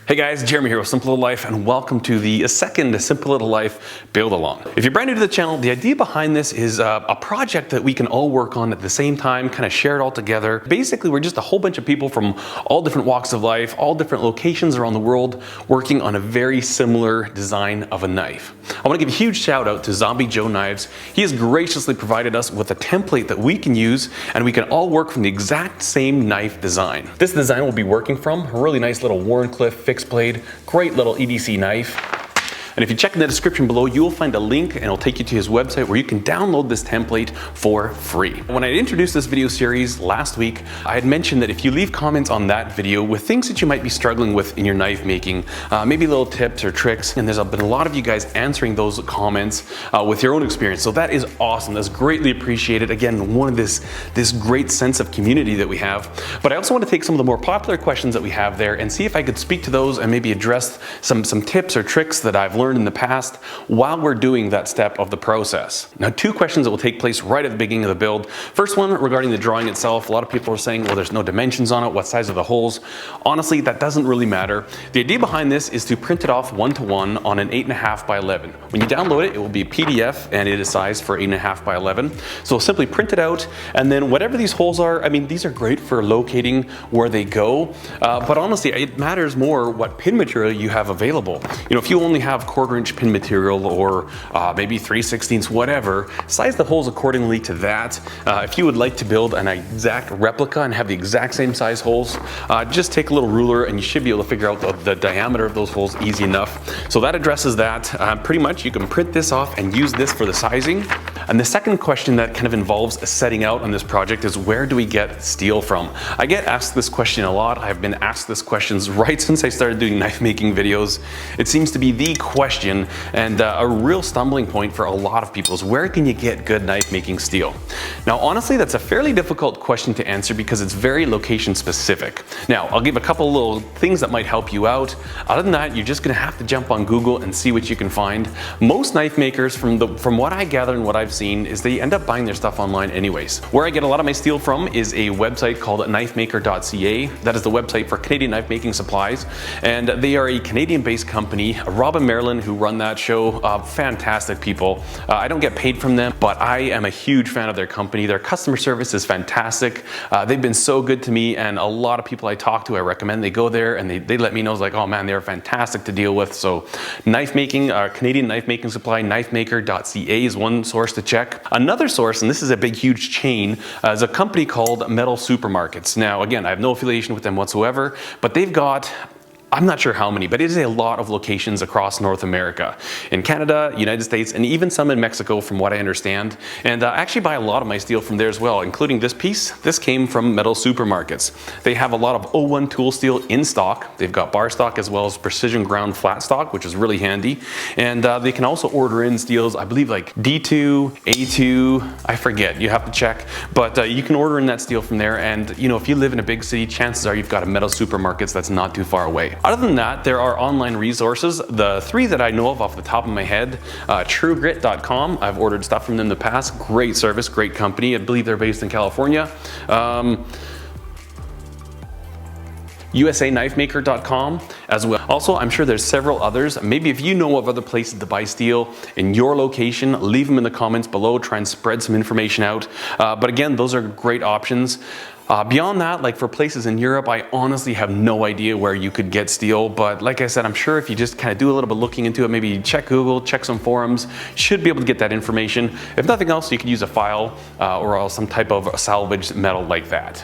Hey guys, Jeremy here with Simple Little Life, and welcome to the second Simple Little Life Build Along. If you're brand new to the channel, the idea behind this is a project that we can all work on at the same time, kind of share it all together. Basically, we're just a whole bunch of people from all different walks of life, all different locations around the world, working on a very similar design of a knife. I want to give a huge shout out to Zombie Joe Knives. He has graciously provided us with a template that we can use, and we can all work from the exact same knife design. This design we'll be working from a really nice little Warncliffe fixed blade, great little EDC knife. And if you check in the description below, you will find a link and it'll take you to his website where you can download this template for free. When I introduced this video series last week, I had mentioned that if you leave comments on that video with things that you might be struggling with in your knife making, maybe little tips or tricks, and there's been a lot of you guys answering those comments with your own experience. So that is awesome. That's greatly appreciated. Again, one of this great sense of community that we have. But I also want to take some of the more popular questions that we have there and see if I could speak to those and maybe address some tips or tricks that I've learned in the past while we're doing that step of the process. Now, two questions that will take place right at the beginning of the build. First one regarding the drawing itself. A lot of people are saying, well, there's no dimensions on it, what size are the holes? Honestly, that doesn't really matter. The idea behind this is to print it off 1-to-1 on an 8.5 by 11. When you download it, it will be a PDF and it is sized for 8.5 by 11. So simply print it out, and then whatever these holes are, I mean, these are great for locating where they go, but honestly, it matters more what pin material you have available. You know, if you only have 1/4-inch pin material or maybe 3/16, whatever, size the holes accordingly to that. If you would like to build an exact replica and have the exact same size holes, just take a little ruler and you should be able to figure out the diameter of those holes easy enough. So that addresses that. Pretty much you can print this off and use this for the sizing. And the second question that kind of involves setting out on this project is, where do we get steel from? I get asked this question a lot. I've been asked this question right since I started doing knife making videos. It seems to be the question and a real stumbling point for a lot of people is, where can you get good knife making steel? Now, honestly, that's a fairly difficult question to answer because it's very location specific. Now, I'll give a couple little things that might help you out. Other than that, you're just gonna have to jump on Google and see what you can find. Most knife makers, from what I gather and what I've seen, is they end up buying their stuff online anyways. Where I get a lot of my steel from is a website called knifemaker.ca. That is the website for Canadian knife making supplies, and they are a Canadian-based company. Rob and Marilyn, who run that show, fantastic people. I don't get paid from them, but I am a huge fan of their company. Their customer service is fantastic. They've been so good to me, and a lot of people I talk to, I recommend they go there and they let me know, it's like, oh man, they're fantastic to deal with. So knife making, Canadian knife making supply, knifemaker.ca is one source to check. Another source, and this is a big huge chain, is a company called Metal Supermarkets. Now again, I have no affiliation with them whatsoever, but they've got, I'm not sure how many, but it is a lot of locations across North America, in Canada, United States, and even some in Mexico from what I understand. And I actually buy a lot of my steel from there as well, including this piece. This came from Metal Supermarkets. They have a lot of O1 tool steel in stock. They've got bar stock as well as precision ground flat stock, which is really handy. And they can also order in steels, I believe like D2, A2, I forget, you have to check. But you can order in that steel from there. And you know, if you live in a big city, chances are you've got a Metal Supermarkets that's not too far away. Other than that, there are online resources. The three that I know of off the top of my head, truegrit.com. I've ordered stuff from them in the past. Great service, great company. I believe they're based in California. usa-knifemaker.com as well. Also, I'm sure there's several others. Maybe if you know of other places to buy steel in your location, leave them in the comments below. Try and spread some information out. But again, those are great options. Beyond that, like for places in Europe, I honestly have no idea where you could get steel, but like I said, I'm sure if you just kind of do a little bit looking into it, maybe check Google, check some forums, should be able to get that information. If nothing else, you could use a file or some type of salvaged metal like that.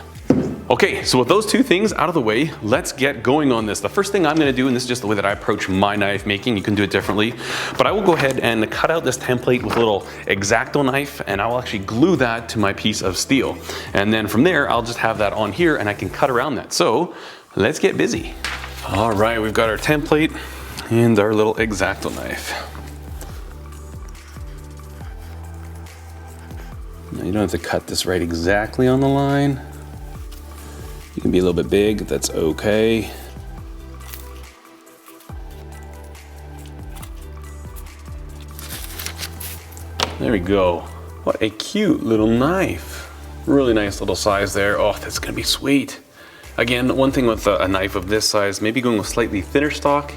Okay, so with those two things out of the way, let's get going on this. The first thing I'm gonna do, and this is just the way that I approach my knife making, you can do it differently, but I will go ahead and cut out this template with a little X-Acto knife, and I will actually glue that to my piece of steel. And then from there, I'll just have that on here and I can cut around that. So let's get busy. All right, we've got our template and our little X-Acto knife. Now you don't have to cut this right exactly on the line. You can be a little bit big, that's okay. There we go. What a cute little knife. Really nice little size there. Oh, that's gonna be sweet. Again, one thing with a knife of this size, maybe going with slightly thinner stock,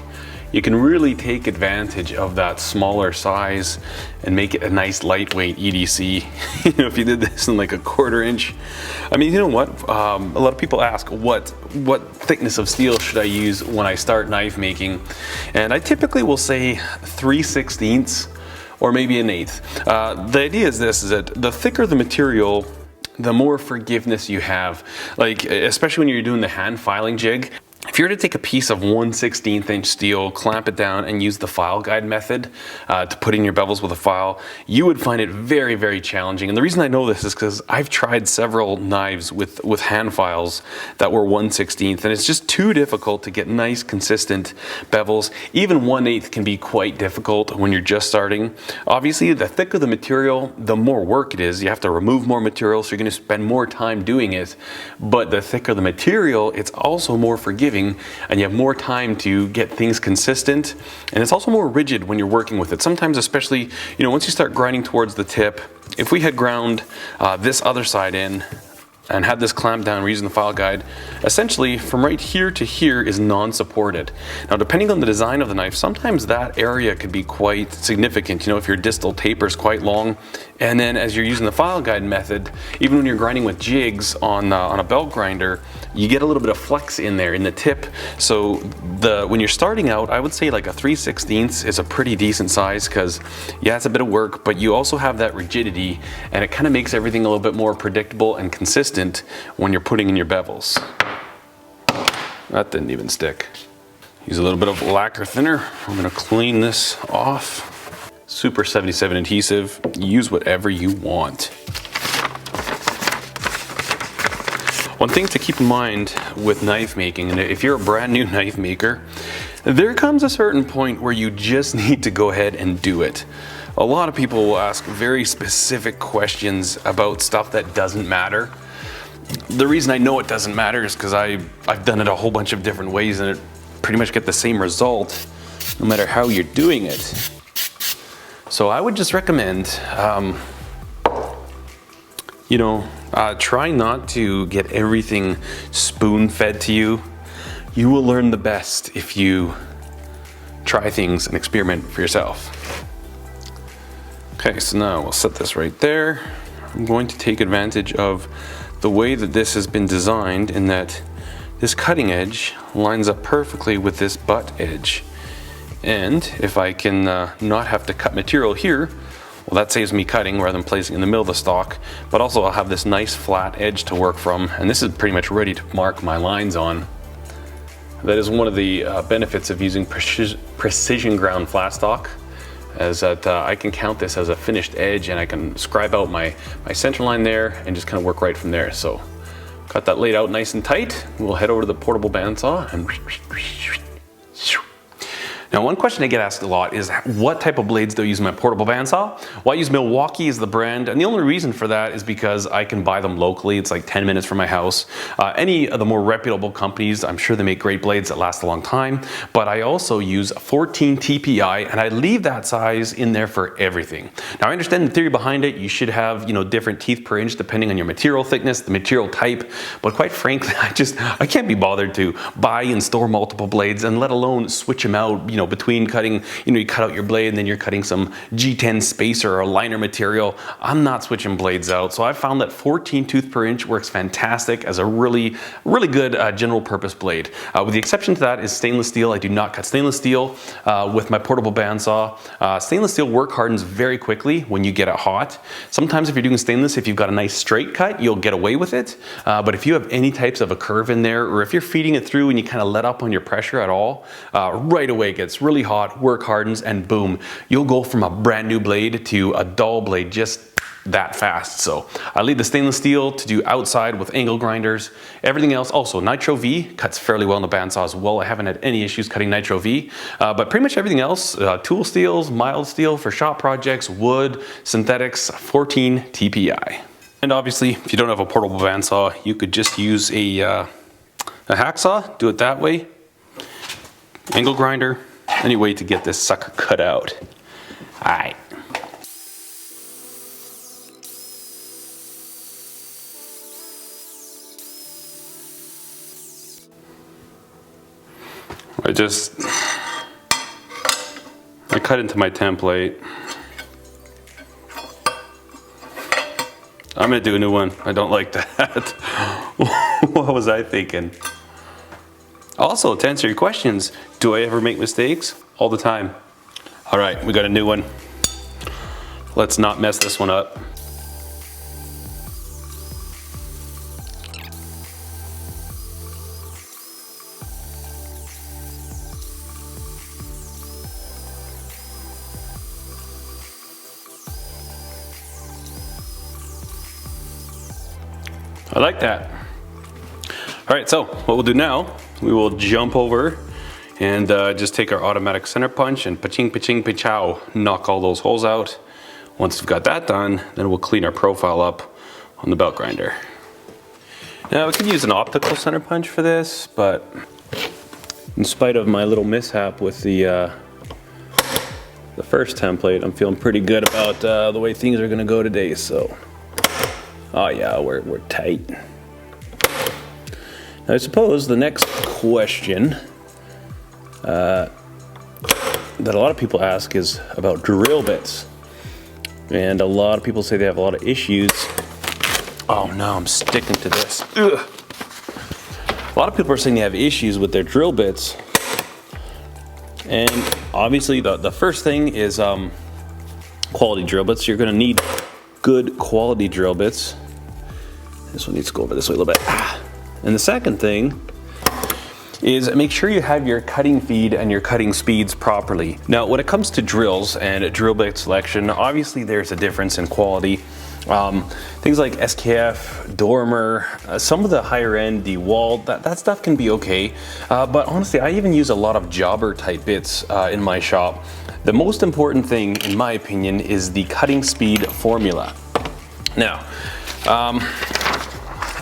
you can really take advantage of that smaller size and make it a nice lightweight EDC. You know, if you did this in like a 1/4 inch, I mean, you know what? A lot of people ask what thickness of steel should I use when I start knife making, and I typically will say 3/16 or maybe 1/8. The idea is this: is that the thicker the material, the more forgiveness you have. Like, especially when you're doing the hand filing jig. If you were to take a piece of 1/16 inch steel, clamp it down, and use the file guide method to put in your bevels with a file, you would find it very, very challenging. And the reason I know this is because I've tried several knives with hand files that were 1/16, and it's just too difficult to get nice, consistent bevels. Even 1/8 can be quite difficult when you're just starting. Obviously, the thicker the material, the more work it is. You have to remove more material, so you're going to spend more time doing it. But the thicker the material, it's also more forgiving, and you have more time to get things consistent, and it's also more rigid when you're working with it. Sometimes, especially, you know, once you start grinding towards the tip, if we had ground this other side in and had this clamped down, we're using the file guide, essentially from right here to here is non-supported. Now, depending on the design of the knife, sometimes that area could be quite significant. You know, if your distal taper is quite long, and then as you're using the file guide method, even when you're grinding with jigs on a belt grinder, you get a little bit of flex in there in the tip. So when you're starting out, I would say like a 3/16 is a pretty decent size, because yeah, it's a bit of work, but you also have that rigidity, and it kind of makes everything a little bit more predictable and consistent when you're putting in your bevels. That didn't even stick. Use a little bit of lacquer thinner. I'm going to clean this off. Super 77 adhesive. Use whatever you want. One thing to keep in mind with knife making, and if you're a brand new knife maker, there comes a certain point where you just need to go ahead and do it. A lot of people will ask very specific questions about stuff that doesn't matter. The reason I know it doesn't matter is because I've done it a whole bunch of different ways, and it pretty much get the same result no matter how you're doing it. So I would just recommend, try not to get everything spoon-fed to you. You will learn the best if you try things and experiment for yourself. Okay, so now we'll set this right there. I'm going to take advantage of the way that this has been designed, in that this cutting edge lines up perfectly with this butt edge. And if I can not have to cut material here, well, that saves me cutting rather than placing it in the middle of the stock, but also I'll have this nice flat edge to work from, and this is pretty much ready to mark my lines on. That is one of the benefits of using precision ground flat stock, is that I can count this as a finished edge, and I can scribe out my center line there and just kind of work right from there. So got that laid out nice and tight. We'll head over to the portable bandsaw and now, one question I get asked a lot is what type of blades do I use in my portable bandsaw? Well, I use Milwaukee as the brand, and the only reason for that is because I can buy them locally. It's like 10 minutes from my house. Any of the more reputable companies, I'm sure they make great blades that last a long time, but I also use 14 TPI, and I leave that size in there for everything. Now, I understand the theory behind it. You should have, different teeth per inch depending on your material thickness, the material type, but quite frankly, I can't be bothered to buy and store multiple blades, and let alone switch them out, between cutting, you cut out your blade and then you're cutting some G10 spacer or liner material. I'm not switching blades out. So I found that 14 tooth per inch works fantastic as a really, really good general purpose blade. With the exception to that is stainless steel. I do not cut stainless steel with my portable bandsaw. Stainless steel work hardens very quickly when you get it hot. Sometimes if you're doing stainless, if you've got a nice straight cut, you'll get away with it. But if you have any types of a curve in there, or if you're feeding it through and you kind of let up on your pressure at all, right away it gets really hot, work hardens, and boom, you'll go from a brand new blade to a dull blade just that fast. So I leave the stainless steel to do outside with angle grinders. Everything else, also Nitro V cuts fairly well in the bandsaw as well. I haven't had any issues cutting Nitro V, but pretty much everything else, tool steels, mild steel for shop projects, wood, synthetics, 14 TPI. And obviously, if you don't have a portable bandsaw, you could just use a hacksaw, do it that way, angle grinder, any way to get this sucker cut out. All right. I cut into my template. I'm gonna do a new one. I don't like that. What was I thinking? Also, to answer your questions, do I ever make mistakes? All the time. All right, we got a new one. Let's not mess this one up. I like that. All right, so what we'll do now, we will jump over and just take our automatic center punch and pa-ching, pa-ching, pa-chow, knock all those holes out. Once we've got that done, then we'll clean our profile up on the belt grinder. Now we could use an optical center punch for this, but in spite of my little mishap with the first template, I'm feeling pretty good about the way things are gonna go today, so. Oh yeah, we're tight. Now, I suppose the next question that a lot of people ask is about drill bits. And a lot of people say they have a lot of issues. Oh no, I'm sticking to this. Ugh. A lot of people are saying they have issues with their drill bits. And obviously the first thing is quality drill bits. You're gonna need good quality drill bits. This one needs to go over this way a little bit. And the second thing is make sure you have your cutting feed and your cutting speeds properly. Now, when it comes to drills and drill bit selection, obviously there's a difference in quality. Things like SKF, Dormer, some of the higher end DeWalt, that stuff can be okay. But honestly, I even use a lot of jobber type bits in my shop. The most important thing, in my opinion, is the cutting speed formula. Now,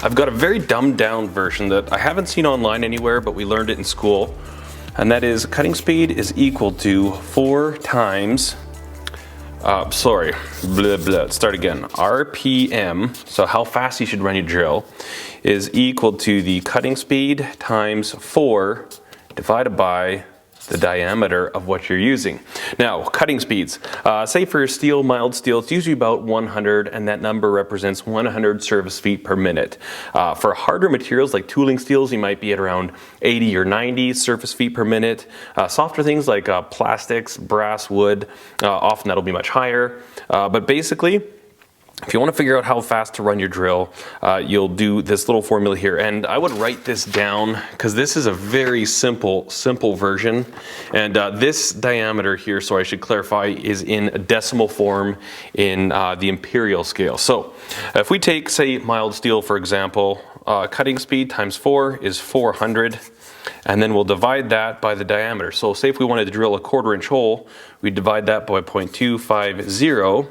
I've got a very dumbed down version that I haven't seen online anywhere, but we learned it in school. And that is cutting speed is equal to 4 times, start again. RPM, so how fast you should run your drill, is equal to the cutting speed times 4 divided by the diameter of what you're using. Now, cutting speeds. Say for steel, mild steel, it's usually about 100, and that number represents 100 surface feet per minute. For harder materials like tooling steels, you might be at around 80 or 90 surface feet per minute. Softer things like plastics, brass, wood, often that'll be much higher. But basically, if you want to figure out how fast to run your drill, you'll do this little formula here. And I would write this down because this is a very simple version. And this diameter here, so I should clarify, is in decimal form in the imperial scale. So if we take, say, mild steel, for example, cutting speed times 4 is 400. And then we'll divide that by the diameter. So say if we wanted to drill a 1/4 inch hole, we divide that by 0.250.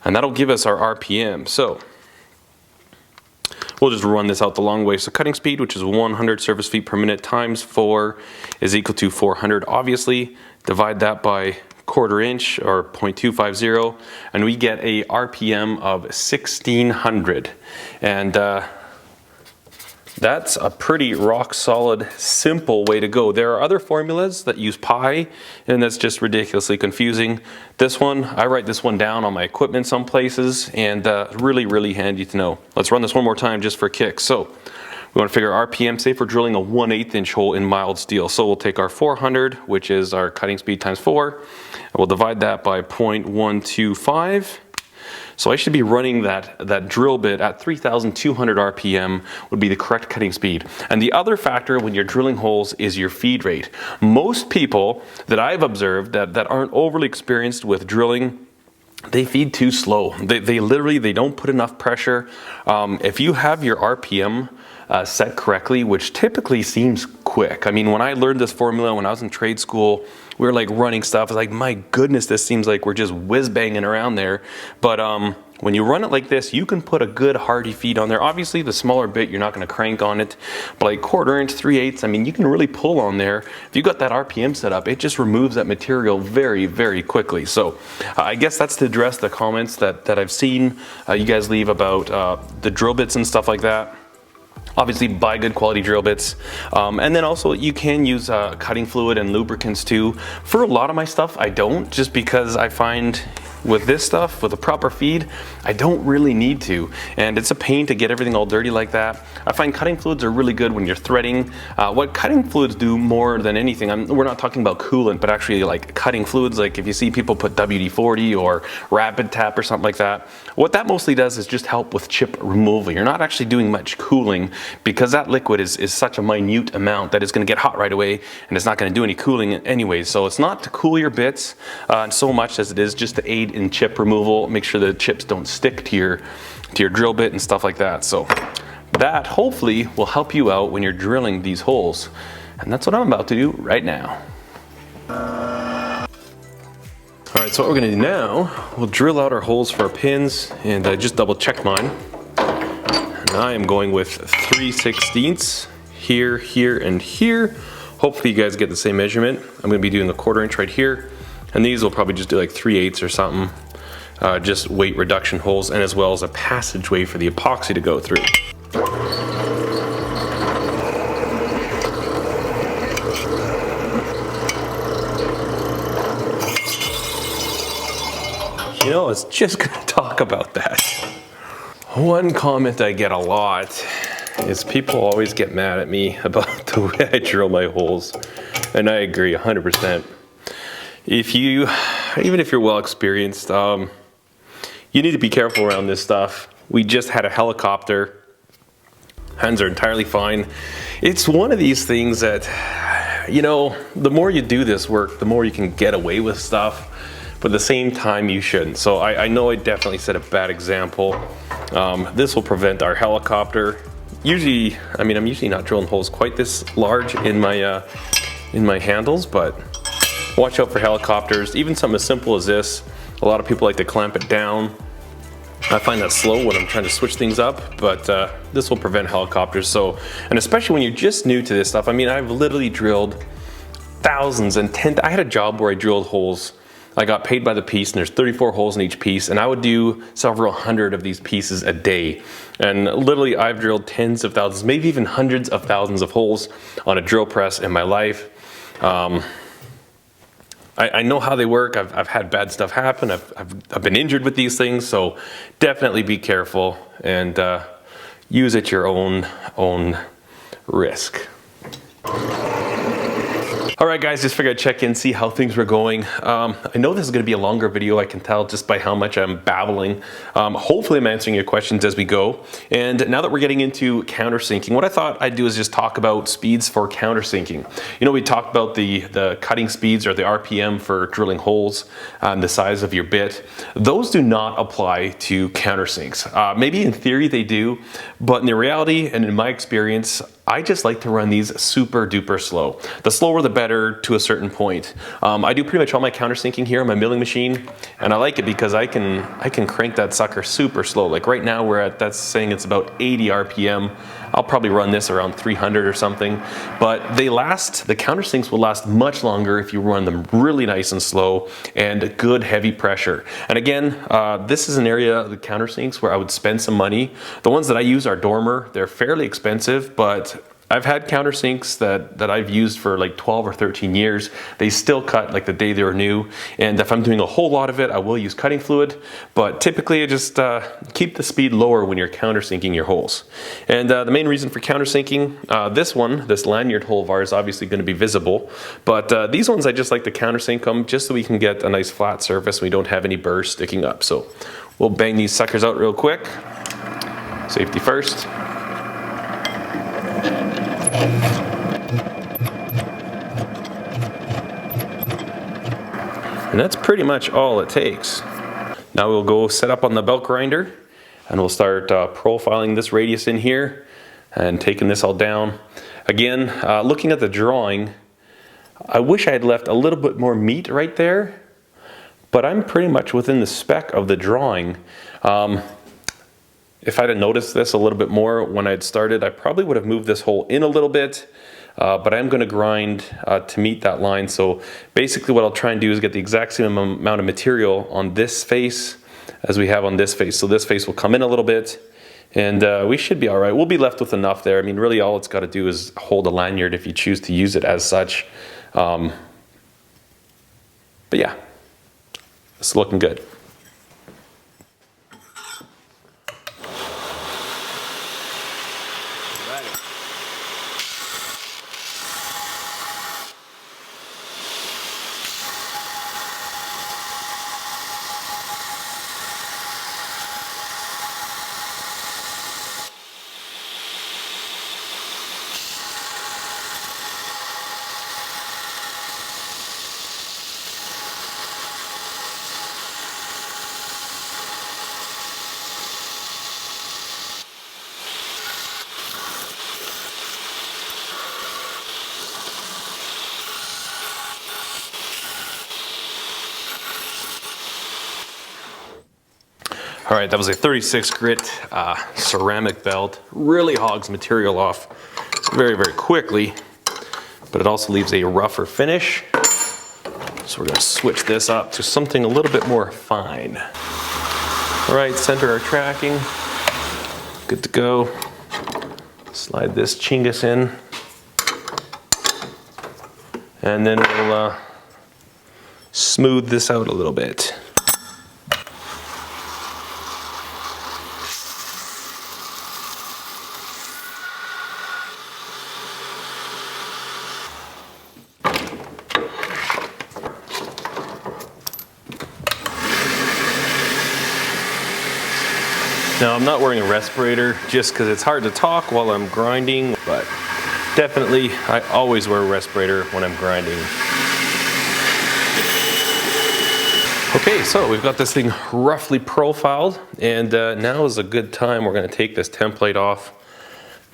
And that'll give us our RPM. So we'll just run this out the long way. So cutting speed, which is 100 surface feet per minute, times 4 is equal to 400. Obviously, divide that by 1/4 inch or 0.250, and we get a RPM of 1600. And that's a pretty rock solid, simple way to go. There are other formulas that use pi, and that's just ridiculously confusing. This one, I write this one down on my equipment some places, and really, really handy to know. Let's run this one more time just for kicks. So we want to figure RPM, say for drilling a 1/8 inch hole in mild steel. So we'll take our 400, which is our cutting speed times 4, and we'll divide that by 0.125. So I should be running that drill bit at 3,200 RPM would be the correct cutting speed. And the other factor when you're drilling holes is your feed rate. Most people that I've observed that aren't overly experienced with drilling, they feed too slow. They literally don't put enough pressure. If you have your RPM set correctly, which typically seems quick. I mean, when I learned this formula when I was in trade school, we were like running stuff. It's like, my goodness, this seems like we're just whiz banging around there. But when you run it like this, you can put a good hearty feed on there. Obviously, the smaller bit, you're not going to crank on it. But like 1/4 inch, 3/8, I mean, you can really pull on there. If you got that RPM set up, it just removes that material very, very quickly. So I guess that's to address the comments that I've seen you guys leave about the drill bits and stuff like that. Obviously buy good quality drill bits, and then also you can use cutting fluid and lubricants too. For a lot of my stuff I don't, just because I find with this stuff, with a proper feed, I don't really need to, and it's a pain to get everything all dirty like that. I find cutting fluids are really good when you're threading. What cutting fluids do more than anything, we're not talking about coolant, but actually like cutting fluids, like if you see people put WD-40 or Rapid Tap or something like that, what that mostly does is just help with chip removal. You're not actually doing much cooling, because that liquid is such a minute amount that it's going to get hot right away, and it's not going to do any cooling anyway. So it's not to cool your bits so much as it is just to aid in chip removal, make sure the chips don't stick to your drill bit and stuff like that. So that hopefully will help you out when you're drilling these holes, and that's what I'm about to do right now. All right, so what we're gonna do now, we'll drill out our holes for our pins, and I just double checked mine. And I am going with 3/16 here, here, and here. Hopefully you guys get the same measurement. I'm gonna be doing a 1/4 inch right here, and these will probably just do like 3/8 or something. Just weight reduction holes, and as well as a passageway for the epoxy to go through. You know, I was just gonna talk about that. One comment I get a lot is people always get mad at me about the way I drill my holes, and I agree 100%. Even if you're well experienced, you need to be careful around this stuff. We just had a helicopter. Hands are entirely fine. It's one of these things that, you know, the more you do this work, the more you can get away with stuff, but at the same time you shouldn't. So I know I definitely set a bad example. This will prevent our helicopter. Usually, I mean, I'm usually not drilling holes quite this large in my handles, but watch out for helicopters. Even something as simple as this, a lot of people like to clamp it down. I find that slow when I'm trying to switch things up, but this will prevent helicopters. So, and especially when you're just new to this stuff. I mean, I've literally drilled thousands and I had a job where I drilled holes. I got paid by the piece, and there's 34 holes in each piece, and I would do several hundred of these pieces a day. And literally I've drilled tens of thousands, maybe even hundreds of thousands of holes on a drill press in my life. I know how they work. I've had bad stuff happen. I've been injured with these things, so definitely be careful and use at your own risk. All right, guys, just figured I'd check in, see how things were going. I know this is going to be a longer video. I can tell just by how much I'm babbling. Hopefully I'm answering your questions as we go. And now that we're getting into countersinking, what I thought I'd do is just talk about speeds for countersinking. You know, we talked about the cutting speeds or the RPM for drilling holes and the size of your bit. Those do not apply to countersinks. Maybe in theory they do, but in the reality and in my experience, I just like to run these super duper slow. The slower the better to a certain point. I do pretty much all my countersinking here on my milling machine, and I like it because I can crank that sucker super slow. Like right now that's saying it's about 80 RPM. I'll probably run this around 300 or something, but the countersinks will last much longer if you run them really nice and slow and good heavy pressure. And again, this is an area of the countersinks where I would spend some money. The ones that I use are Dormer. They're fairly expensive, but I've had countersinks that I've used for like 12 or 13 years. They still cut like the day they were new. And if I'm doing a whole lot of it, I will use cutting fluid. But typically I just keep the speed lower when you're countersinking your holes. And the main reason for countersinking, this lanyard hole of ours is obviously going to be visible. But these ones I just like to countersink them just so we can get a nice flat surface and we don't have any burrs sticking up. So we'll bang these suckers out real quick. Safety first. And that's pretty much all it takes. Now we'll go set up on the belt grinder and we'll start profiling this radius in here and taking this all down. Again, looking at the drawing, I wish I had left a little bit more meat right there, but I'm pretty much within the spec of the drawing. If I'd have noticed this a little bit more when I'd started, I probably would have moved this hole in a little bit, but I'm going to grind to meet that line. So basically what I'll try and do is get the exact same amount of material on this face as we have on this face. So this face will come in a little bit, And we should be all right. We'll be left with enough there. I mean, really all it's got to do is hold a lanyard if you choose to use it as such. But yeah, it's looking good. All right, that was a 36 grit ceramic belt. Really hogs material off very, very quickly, but it also leaves a rougher finish. So we're gonna switch this up to something a little bit more fine. All right, center our tracking. Good to go. Slide this chingus in. And then we'll smooth this out a little bit. Now I'm not wearing a respirator just because it's hard to talk while I'm grinding, but definitely I always wear a respirator when I'm grinding. Okay, so we've got this thing roughly profiled, and now is a good time. We're going to take this template off.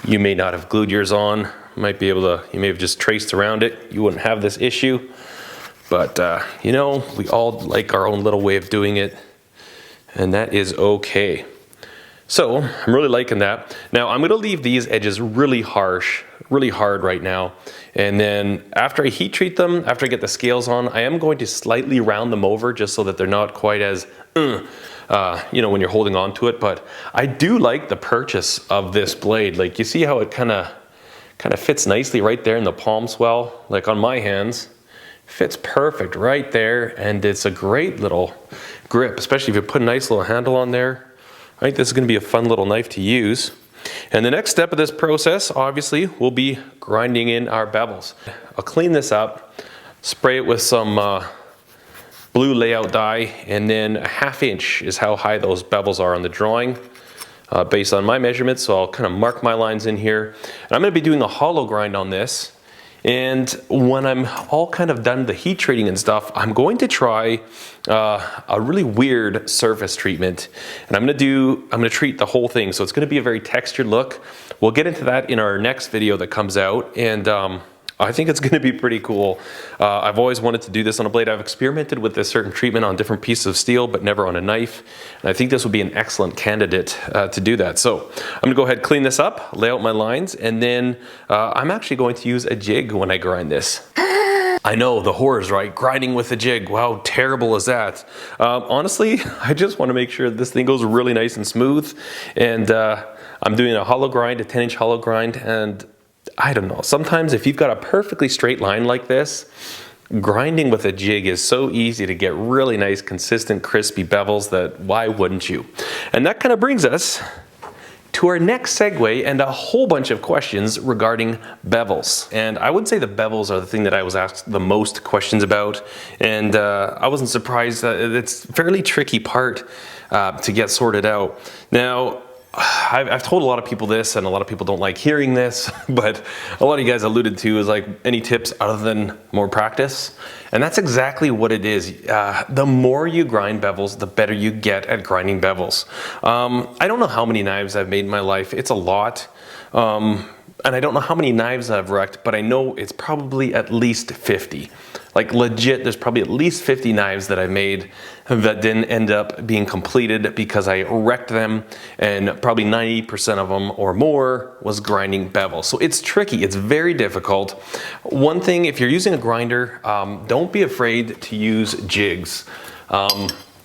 You may not have glued yours on. You may have just traced around it. You wouldn't have this issue, but you know, we all like our own little way of doing it, and that is okay. So I'm really liking that. Now I'm going to leave these edges really hard right now. And then after I heat treat them, after I get the scales on, I am going to slightly round them over just so that they're not quite as, you know, when you're holding on to it. But I do like the purchase of this blade. Like, you see how it kind of fits nicely right there in the palm swell. Like on my hands, fits perfect right there. And it's a great little grip, especially if you put a nice little handle on there. I think this is going to be a fun little knife to use. And the next step of this process, obviously, will be grinding in our bevels. I'll clean this up, spray it with some blue layout dye, and then a 1/2 inch is how high those bevels are on the drawing, based on my measurements. So I'll kind of mark my lines in here. And I'm going to be doing a hollow grind on this. And when I'm all kind of done the heat treating and stuff, I'm going to try a really weird surface treatment. And I'm gonna treat the whole thing. So it's gonna be a very textured look. We'll get into that in our next video that comes out. And I think it's gonna be pretty cool. I've always wanted to do this on a blade. I've experimented with this certain treatment on different pieces of steel, but never on a knife. And I think this would be an excellent candidate to do that. So I'm gonna go ahead, clean this up, lay out my lines, and then I'm actually going to use a jig when I grind this. I know, the horrors, right? Grinding with a jig, how terrible is that? Honestly, I just wanna make sure this thing goes really nice and smooth. And I'm doing a hollow grind, a 10-inch hollow grind, and I don't know, sometimes if you've got a perfectly straight line like this, grinding with a jig is so easy to get really nice, consistent, crispy bevels that why wouldn't you? And that kind of brings us to our next segue and a whole bunch of questions regarding bevels. And I would say the bevels are the thing that I was asked the most questions about. And I wasn't surprised. It's a fairly tricky part to get sorted out. Now, I've told a lot of people this, and a lot of people don't like hearing this, but a lot of you guys alluded to is like, any tips other than more practice? And that's exactly what it is. The more you grind bevels, the better you get at grinding bevels. I don't know how many knives I've made in my life. It's a lot. And I don't know how many knives I've wrecked, but I know it's probably at least 50. Like legit, there's probably at least 50 knives that I made that didn't end up being completed because I wrecked them, and probably 90% of them or more was grinding bevels. So it's tricky, it's very difficult. One thing, if you're using a grinder, don't be afraid to use jigs.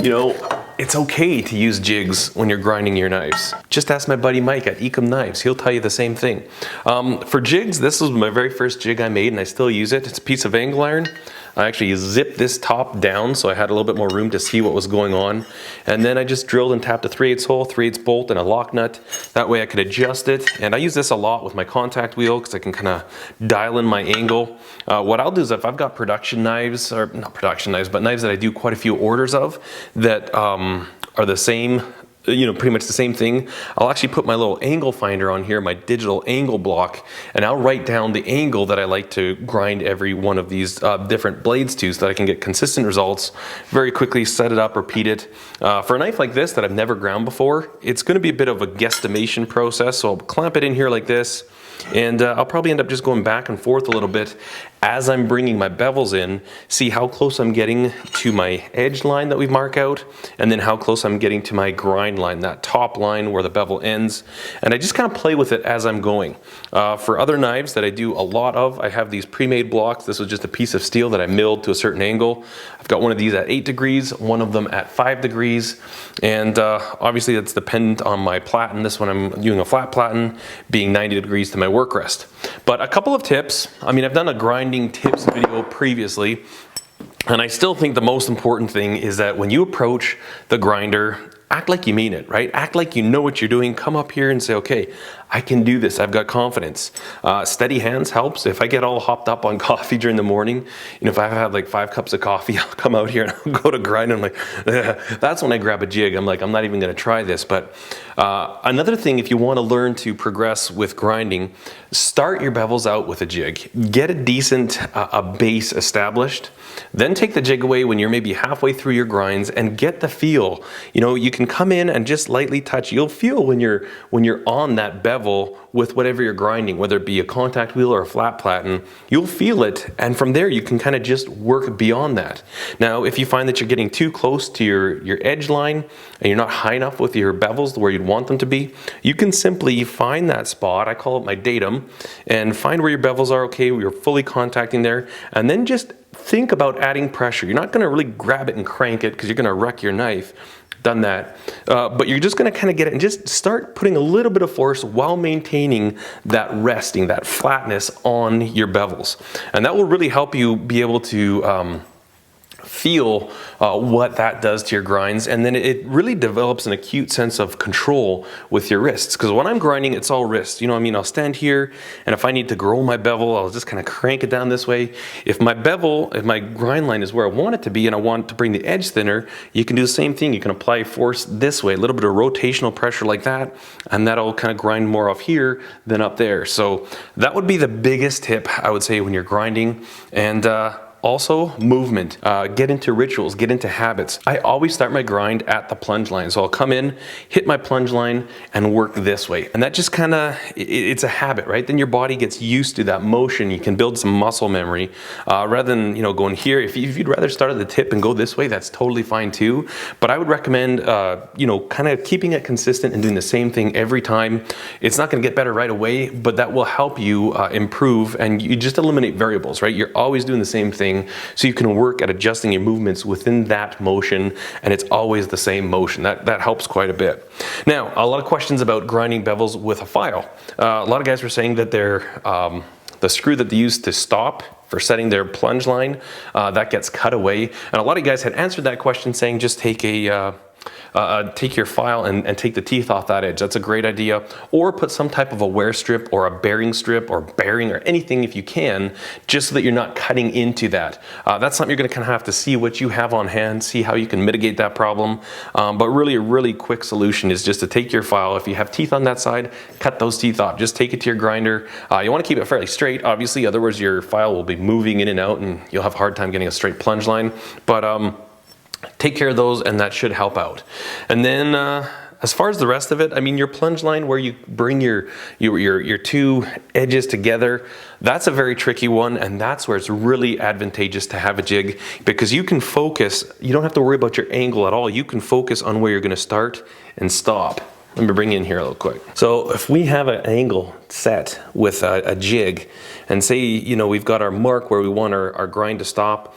You know, it's okay to use jigs when you're grinding your knives. Just ask my buddy Mike at Ecom Knives. He'll tell you the same thing. For jigs, this was my very first jig I made and I still use it. It's a piece of angle iron. I actually zipped this top down so I had a little bit more room to see what was going on. And then I just drilled and tapped a 3/8 hole, 3/8 bolt and a lock nut. That way I could adjust it. And I use this a lot with my contact wheel because I can kind of dial in my angle. What I'll do is if I've got production knives, or not production knives, but knives that I do quite a few orders of that are the same, you know, pretty much the same thing, I'll actually put my little angle finder on here, my digital angle block, and I'll write down the angle that I like to grind every one of these different blades to so that I can get consistent results very quickly, set it up, repeat it. For a knife like this that I've never ground before, it's going to be a bit of a guesstimation process, so I'll clamp it in here like this. And I'll probably end up just going back and forth a little bit as I'm bringing my bevels in, see how close I'm getting to my edge line that we mark out, and then how close I'm getting to my grind line, that top line where the bevel ends. And I just kind of play with it as I'm going. For other knives that I do a lot of, I have these pre-made blocks. This was just a piece of steel that I milled to a certain angle. I've got one of these at 8 degrees, one of them at 5 degrees, and obviously that's dependent on my platen. This one I'm doing a flat platen, being 90 degrees to my work rest. But a couple of tips. I mean, I've done a grinding tips video previously, and I still think the most important thing is that when you approach the grinder, act like you mean it, right? Act like you know what you're doing. Come up here and say, okay, I can do this. I've got confidence. Steady hands helps. If I get all hopped up on coffee during the morning, you know, if I've had like 5 cups of coffee, I'll come out here and I'll go to grind and I'm like, that's when I grab a jig. I'm like, I'm not even going to try this. But another thing, if you want to learn to progress with grinding, start your bevels out with a jig. Get a decent a base established. Then take the jig away when you're maybe halfway through your grinds and get the feel. You know, you can come in and just lightly touch. You'll feel when you're on that bevel with whatever you're grinding, whether it be a contact wheel or a flat platen, you'll feel it, and from there you can kind of just work beyond that. Now, if you find that you're getting too close to your edge line and you're not high enough with your bevels where you'd want them to be, you can simply find that spot, I call it my datum, and find where your bevels are okay, where you're fully contacting there, and then just think about adding pressure. You're not going to really grab it and crank it because you're going to wreck your knife. Done that. But you're just going to kind of get it and just start putting a little bit of force while maintaining that resting, that flatness on your bevels. And that will really help you be able to feel what that does to your grinds, and then it really develops an acute sense of control with your wrists, because when I'm grinding, it's all wrist. You know what I mean? I'll stand here, and if I need to grow my bevel, I'll just kind of crank it down this way. If my grind line is where I want it to be and I want to bring the edge thinner, you can do the same thing. You can apply force this way, a little bit of rotational pressure like that, and that'll kind of grind more off here than up there. So that would be the biggest tip, I would say, when you're grinding. And also, movement. Get into rituals, get into habits. I always start my grind at the plunge line. So I'll come in, hit my plunge line, and work this way. And that just kind of, it's a habit, right? Then your body gets used to that motion. You can build some muscle memory rather than, you know, going here. If you'd rather start at the tip and go this way, that's totally fine too. But I would recommend, you know, kind of keeping it consistent and doing the same thing every time. It's not going to get better right away, but that will help you improve, and you just eliminate variables, right? You're always doing the same thing. So you can work at adjusting your movements within that motion, and it's always the same motion. That helps quite a bit. Now, a lot of questions about grinding bevels with a file. A lot of guys were saying that the screw that they use to stop for setting their plunge line, that gets cut away. And a lot of guys had answered that question saying just take your file and take the teeth off that edge. That's a great idea. Or put some type of a wear strip or a bearing strip or bearing or anything if you can, just so that you're not cutting into that. That's something you're going to kind of have to see what you have on hand, see how you can mitigate that problem. But really a really quick solution is just to take your file. If you have teeth on that side, cut those teeth off. Just take it to your grinder. You want to keep it fairly straight, obviously, otherwise your file will be moving in and out and you'll have a hard time getting a straight plunge line. But take care of those, and that should help out. And then as far as the rest of it, I mean, your plunge line where you bring your two edges together, that's a very tricky one, and that's where it's really advantageous to have a jig, because you can focus. You don't have to worry about your angle at all. You can focus on where you're going to start and stop. Let me bring you in here a little quick. So if we have an angle set with a jig, and say, you know, we've got our mark where we want our grind to stop,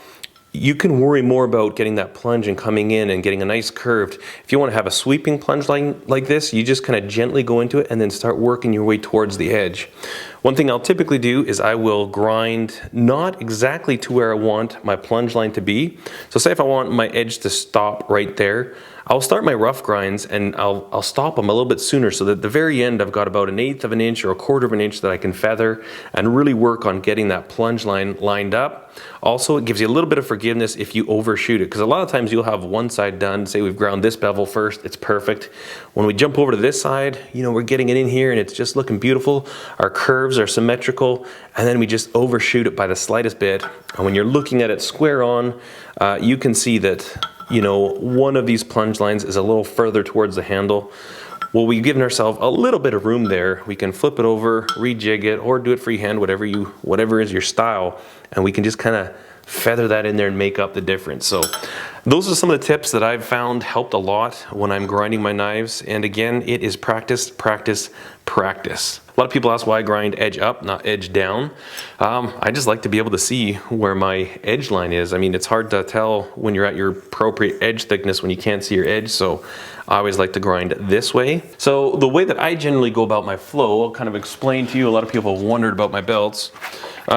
you can worry more about getting that plunge and coming in and getting a nice curved. If you want to have a sweeping plunge line like this, you just kind of gently go into it and then start working your way towards the edge. One thing I'll typically do is I will grind not exactly to where I want my plunge line to be. So say if I want my edge to stop right there, I'll start my rough grinds and I'll stop them a little bit sooner, so that at the very end I've got about 1/8 of an inch or 1/4 of an inch that I can feather and really work on getting that plunge line lined up. Also, it gives you a little bit of forgiveness if you overshoot it, because a lot of times you'll have one side done. Say we've ground this bevel first, it's perfect. When we jump over to this side, you know, we're getting it in here and it's just looking beautiful. Our curves are symmetrical, and then we just overshoot it by the slightest bit. And when you're looking at it square on, you can see that, you know, one of these plunge lines is a little further towards the handle. Well, we've given ourselves a little bit of room there. We can flip it over, rejig it, or do it freehand, whatever is your style, and we can just kind of feather that in there and make up the difference. So those are some of the tips that I've found helped a lot when I'm grinding my knives. And again, it is practice, practice, practice. A lot of people ask why I grind edge up, not edge down. I just like to be able to see where my edge line is. I mean, it's hard to tell when you're at your appropriate edge thickness when you can't see your edge, so I always like to grind this way. So the way that I generally go about my flow, I'll kind of explain to you. A lot of people have wondered about my belts.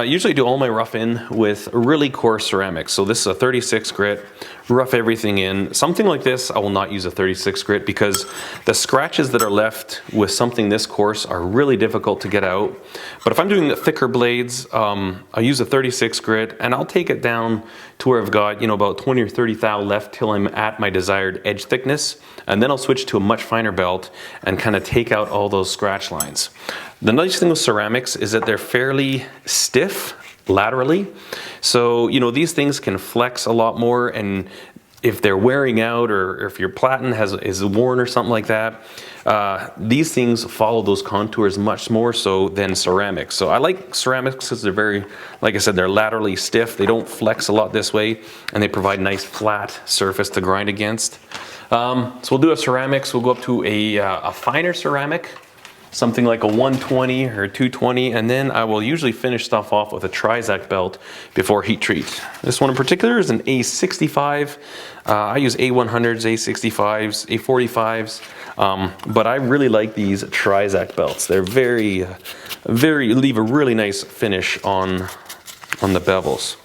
Usually do all my rough in with really coarse ceramics. So this is a 36 grit, rough everything in. Something like this, I will not use a 36 grit, because the scratches that are left with something this coarse are really difficult to get out. But if I'm doing the thicker blades, I'll use a 36 grit, and I'll take it down to where I've got, you know, about 20 or 30 thou left till I'm at my desired edge thickness. And then I'll switch to a much finer belt and kind of take out all those scratch lines. The nice thing with ceramics is that they're fairly stiff laterally. So, you know, these things can flex a lot more, and if they're wearing out, or if your platen is worn or something like that, these things follow those contours much more so than ceramics. So I like ceramics because they're very, like I said, they're laterally stiff. They don't flex a lot this way, and they provide nice flat surface to grind against. So we'll do a ceramics. We'll go up to a finer ceramic, something like a 120 or 220, and then I will usually finish stuff off with a Trizact belt before heat treat. This one in particular is an A65. I use A100s, A65s, A45s, but I really like these Trizact belts. They're leave a really nice finish on the bevels.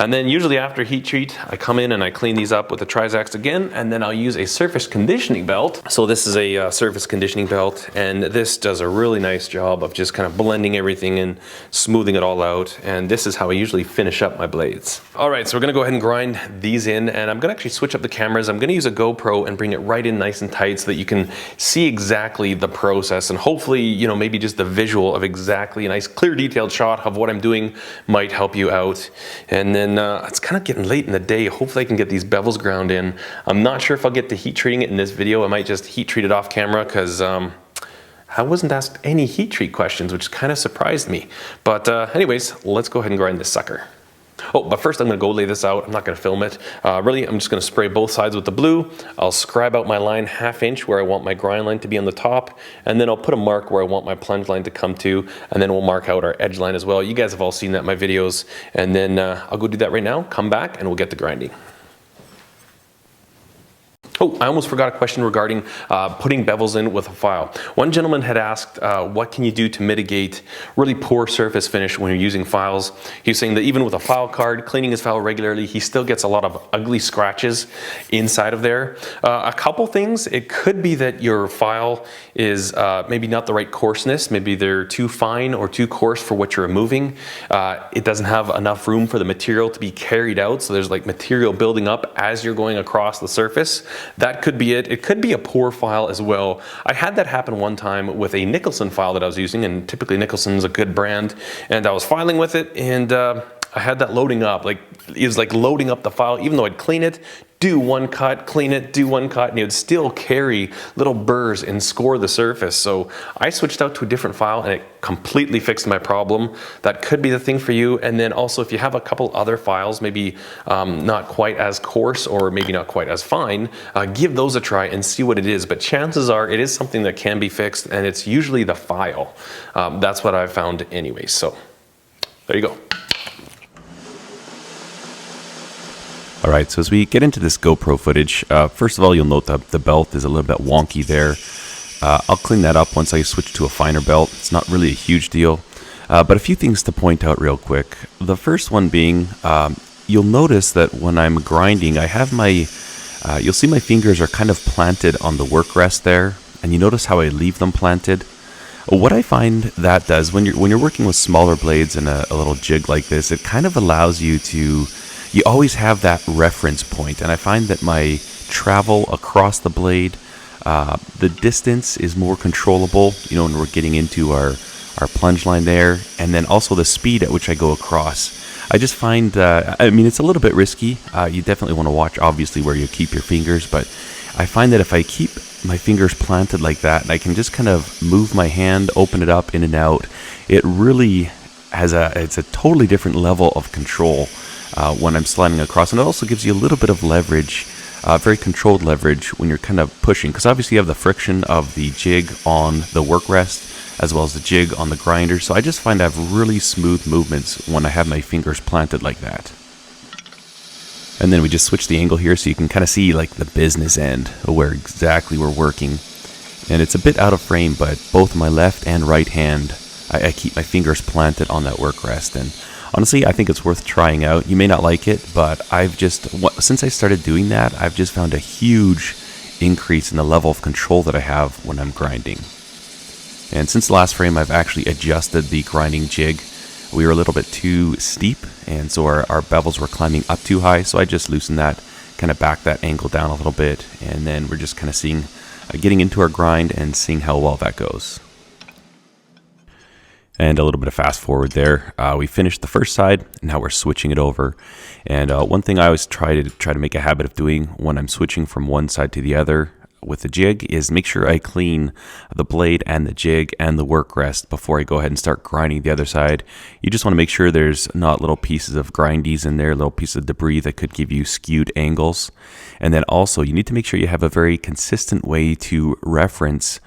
And then usually after heat treat, I come in and I clean these up with the Trizacts again, and then I'll use a surface conditioning belt. So this is a surface conditioning belt, and this does a really nice job of just kind of blending everything and smoothing it all out. And this is how I usually finish up my blades. All right, so we're gonna go ahead and grind these in, and I'm gonna actually switch up the cameras. I'm gonna use a GoPro and bring it right in nice and tight so that you can see exactly the process, and hopefully, you know, maybe just the visual of exactly a nice clear detailed shot of what I'm doing might help you out. And then it's kind of getting late in the day. Hopefully I can get these bevels ground in. I'm not sure if I'll get to heat treating it in this video. I might just heat treat it off camera, because I wasn't asked any heat treat questions, which kind of surprised me. But anyways, let's go ahead and grind this sucker. Oh, but first I'm gonna go lay this out. I'm not gonna film it. Really, I'm just gonna spray both sides with the blue. I'll scribe out my line 1/2 inch where I want my grind line to be on the top, and then I'll put a mark where I want my plunge line to come to, and then we'll mark out our edge line as well. You guys have all seen that in my videos, and then I'll go do that right now, come back, and we'll get to grinding. Oh, I almost forgot a question regarding putting bevels in with a file. One gentleman had asked, what can you do to mitigate really poor surface finish when you're using files? He was saying that even with a file card, cleaning his file regularly, he still gets a lot of ugly scratches inside of there. A couple things. It could be that your file is maybe not the right coarseness. Maybe they're too fine or too coarse for what you're removing. It doesn't have enough room for the material to be carried out, so there's like material building up as you're going across the surface. That could be it. It could be a poor file as well. I had that happen one time with a Nicholson file that I was using, and typically Nicholson's a good brand, and I was filing with it, and I had that loading up. Like, it was like loading up the file, even though I'd clean it, do one cut, clean it, do one cut, and it would still carry little burrs and score the surface. So I switched out to a different file, and it completely fixed my problem. That could be the thing for you. And then also, if you have a couple other files, maybe not quite as coarse or maybe not quite as fine, give those a try and see what it is. But chances are it is something that can be fixed, and it's usually the file. That's what I've found anyway. So there you go. All right, so as we get into this GoPro footage, first of all, you'll note that the belt is a little bit wonky there. I'll clean that up once I switch to a finer belt. It's not really a huge deal, but a few things to point out real quick. The first one being, you'll notice that when I'm grinding, I have my, you'll see my fingers are kind of planted on the work rest there, and you notice how I leave them planted. What I find that does, when you're working with smaller blades and a little jig like this, it kind of allows you to, you always have that reference point, and I find that my travel across the blade, the distance is more controllable, you know, when we're getting into our plunge line there, and then also the speed at which I go across. I just find, I mean, it's a little bit risky. You definitely want to watch, obviously, where you keep your fingers, but I find that if I keep my fingers planted like that, and I can just kind of move my hand, open it up, in and out, it really has it's a totally different level of control when I'm sliding across, and it also gives you a little bit of leverage, very controlled leverage when you're kind of pushing, because obviously you have the friction of the jig on the work rest as well as the jig on the grinder. So I just find I have really smooth movements when I have my fingers planted like that. And then we just switch the angle here so you can kind of see like the business end of where exactly we're working. And it's a bit out of frame, but both my left and right hand, I keep my fingers planted on that work rest. And honestly, I think it's worth trying out. You may not like it, but since I started doing that, I've just found a huge increase in the level of control that I have when I'm grinding. And since the last frame, I've actually adjusted the grinding jig. We were a little bit too steep, and so our bevels were climbing up too high, so I just loosened that, kind of backed that angle down a little bit, and then we're just kind of seeing, getting into our grind and seeing how well that goes. And a little bit of fast forward there. We finished the first side, and now we're switching it over. And one thing I always try to make a habit of doing when I'm switching from one side to the other with the jig is make sure I clean the blade and the jig and the work rest before I go ahead and start grinding the other side. You just want to make sure there's not little pieces of grindies in there, little pieces of debris that could give you skewed angles. And then also you need to make sure you have a very consistent way to reference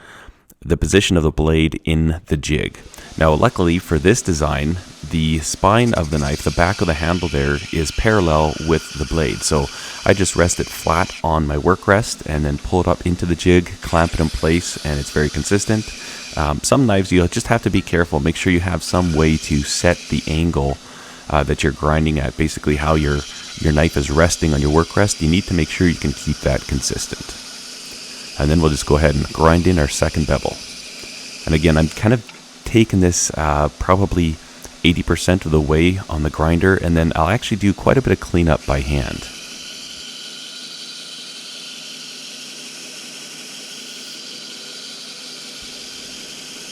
the position of the blade in the jig. Now, luckily for this design, the spine of the knife, the back of the handle there, is parallel with the blade. So I just rest it flat on my work rest and then pull it up into the jig, clamp it in place, and it's very consistent. Some knives, you'll just have to be careful. Make sure you have some way to set the angle that you're grinding at, basically how your knife is resting on your work rest. You need to make sure you can keep that consistent. And then we'll just go ahead and grind in our second bevel. And again, I'm kind of taking this probably 80% of the way on the grinder, and then I'll actually do quite a bit of cleanup by hand.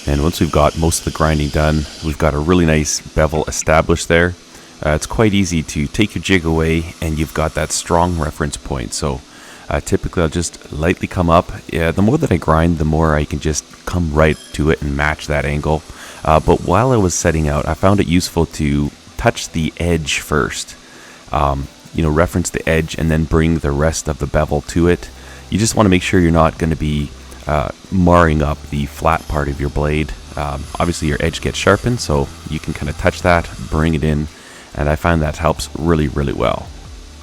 And once we've got most of the grinding done, we've got a really nice bevel established there. It's quite easy to take your jig away, and you've got that strong reference point. So typically I'll just lightly come up. The more that I grind, the more I can just come right to it and match that angle. But while I was setting out, I found it useful to touch the edge first. Reference the edge and then bring the rest of the bevel to it. You just want to make sure you're not going to be marring up the flat part of your blade. Obviously your edge gets sharpened, so you can kind of touch that, bring it in, and I find that helps really, really well.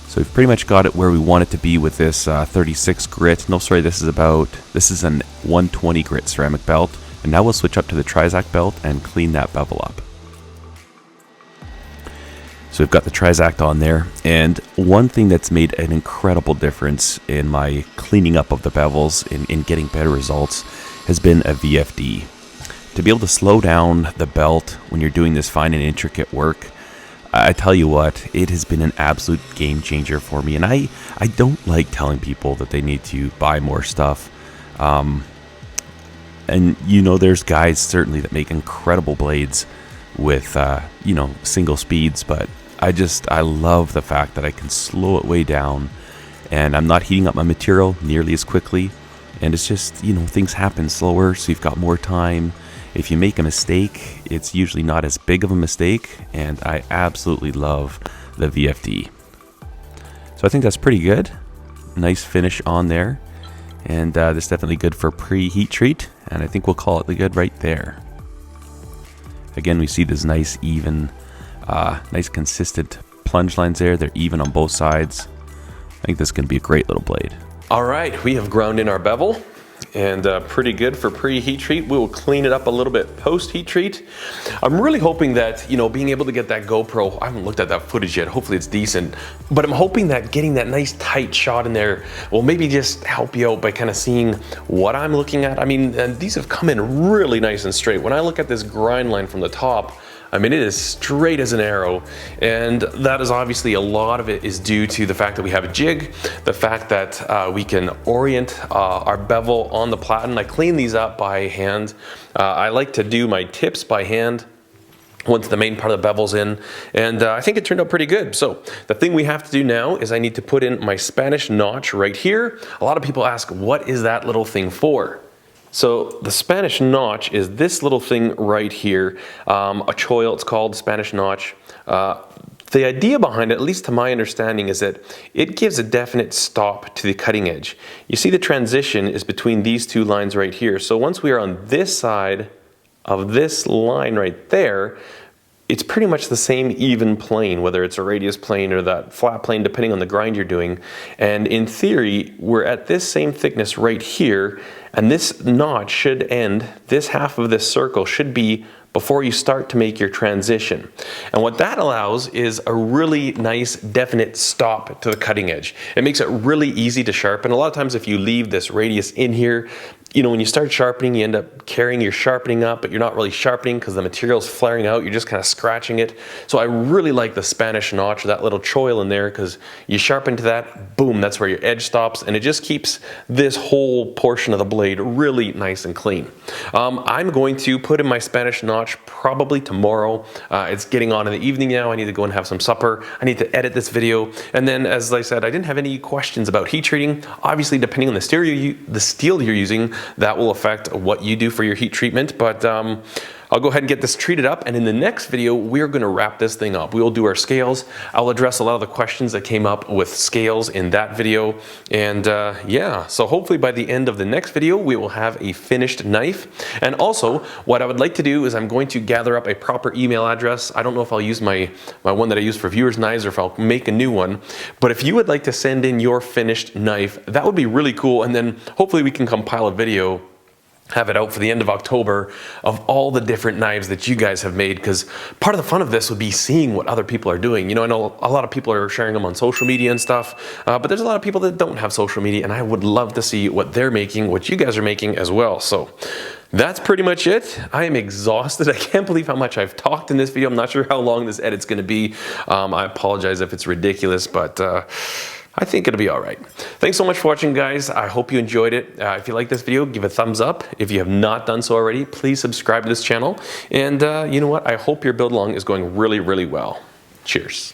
So we've pretty much got it where we want it to be with this 36 grit. No, sorry, this is an 120 grit ceramic belt. And now we'll switch up to the Trizact belt and clean that bevel up. So we've got the Trizact on there, and one thing that's made an incredible difference in my cleaning up of the bevels, in getting better results, has been a VFD. To be able to slow down the belt when you're doing this fine and intricate work, I tell you what, it has been an absolute game changer for me. And I don't like telling people that they need to buy more stuff. And there's guys certainly that make incredible blades with single speeds, but I love the fact that I can slow it way down, and I'm not heating up my material nearly as quickly, and it's just, things happen slower, so you've got more time. If you make a mistake, it's usually not as big of a mistake, and I absolutely love the VFD. So I think that's pretty good. Nice finish on there. And this is definitely good for pre-heat treat, and I think we'll call it the good right there. Again, we see this nice even, nice consistent plunge lines there. They're even on both sides. I think this is going to be a great little blade. All right, we have ground in our bevel, and pretty good for pre-heat treat. We will clean it up a little bit post-heat treat. I'm really hoping that, you know, being able to get that GoPro, I haven't looked at that footage yet, hopefully it's decent, but I'm hoping that getting that nice tight shot in there will maybe just help you out by kind of seeing what I'm looking at. I mean, and these have come in really nice and straight. When I look at this grind line from the top, I mean, it is straight as an arrow, and that is obviously a lot of it is due to the fact that we have a jig, the fact that we can orient our bevel on the platen. I clean these up by hand. I like to do my tips by hand once the main part of the bevel's in, and I think it turned out pretty good. So the thing we have to do now is I need to put in my Spanish notch right here. A lot of people ask, what is that little thing for? So the Spanish notch is this little thing right here, a choil, it's called Spanish notch. The idea behind it, at least to my understanding, is that it gives a definite stop to the cutting edge. You see the transition is between these two lines right here. So once we are on this side of this line right there, it's pretty much the same even plane, whether it's a radius plane or that flat plane, depending on the grind you're doing. And in theory, we're at this same thickness right here, and this notch should end, this half of this circle should be before you start to make your transition. And what that allows is a really nice, definite stop to the cutting edge. It makes it really easy to sharpen. A lot of times if you leave this radius in here, you know, when you start sharpening, you end up carrying your sharpening up, but you're not really sharpening because the material's flaring out, you're just kind of scratching it. So I really like the Spanish notch, that little choil in there, because you sharpen to that, boom, that's where your edge stops, and it just keeps this whole portion of the blade really nice and clean. I'm going to put in my Spanish notch probably tomorrow. It's getting on in the evening now. I need to go and have some supper. I need to edit this video. And then, as I said, I didn't have any questions about heat treating. Obviously, depending on the steel you're using, that will affect what you do for your heat treatment. But I'll go ahead and get this treated up, and in the next video, we're gonna wrap this thing up. We will do our scales. I'll address a lot of the questions that came up with scales in that video. And yeah, so hopefully by the end of the next video, we will have a finished knife. And also, what I would like to do is I'm going to gather up a proper email address. I don't know if I'll use my one that I use for viewers' knives or if I'll make a new one. But if you would like to send in your finished knife, that would be really cool. And then hopefully we can compile a video, have it out for the end of October, of all the different knives that you guys have made, because part of the fun of this would be seeing what other people are doing. You know, I know a lot of people are sharing them on social media and stuff, but there's a lot of people that don't have social media, and I would love to see what they're making, what you guys are making as well. So that's pretty much it. I am exhausted. I can't believe how much I've talked in this video. I'm not sure how long this edit's going to be. I apologize if it's ridiculous, but I think it'll be all right. Thanks so much for watching, guys. I hope you enjoyed it. If you like this video, give a thumbs up. If you have not done so already, please subscribe to this channel. And you know what? I hope your build along is going really, really well. Cheers.